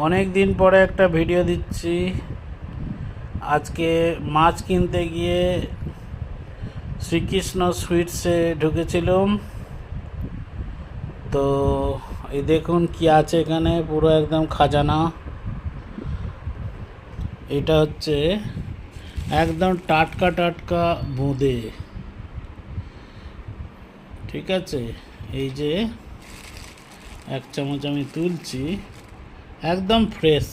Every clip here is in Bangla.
অনেক দিন পরে একটা ভিডিও দিচ্ছি। আজকে মাছ কিনতে গিয়ে শ্রীকৃষ্ণ সুইটসে ঢুকেছিলাম। তো এই দেখুন কি আছে এখানে, পুরো একদম খাজানা। এটা হচ্ছে একদম টাটকা টাটকা বোঁদে, ঠিক আছে। এই যে এক চামচ আমি তুলছি, একদম ফ্রেশ,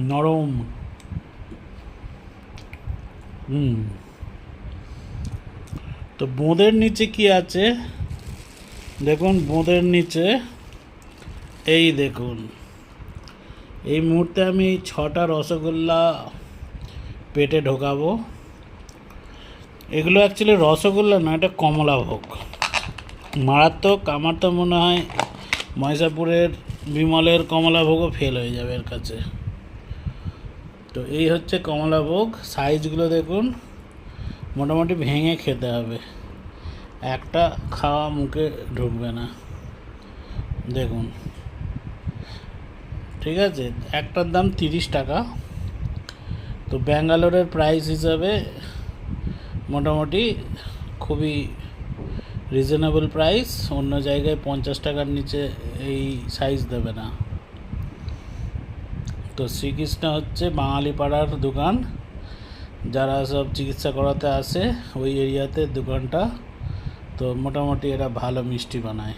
নরম। তো বোঁদের নিচে কি আছে দেখুন, বোঁদের নিচে এই দেখুন, এই মুহূর্তে আমি 6টা রসগোল্লা পেটে ঢোকাবো। এগুলো অ্যাকচুয়ালি রসগোল্লা না, এটা কমলাভোগ। মারাত্মক। আমার তো মনে হয় মহিষাপুরের বিমলের কমলাভোগও ফেল হয়ে যাবে এর কাছে। তো এই হচ্ছে কমলাভোগ। সাইজগুলো দেখুন, মোটামুটি ভেঙে খেতে হবে, একটা খাওয়া মুখে ঢুকবে না। দেখুন, ঠিক আছে। একটার দাম 30 টাকা। তো ব্যাঙ্গালোরের প্রাইস হিসাবে মোটামুটি খুবই রিজনেবল প্রাইস। অন্য জায়গায় 50 টাকার নিচে এই সাইজ দেবে না। তো শ্রীকৃষ্ণ হচ্ছে বাঙালি পাড়ার দোকান, যারা সব চিকিৎসা করাতে আসে ওই এরিয়াতে দোকানটা। তো মোটামুটি এরা ভালো মিষ্টি বানায়।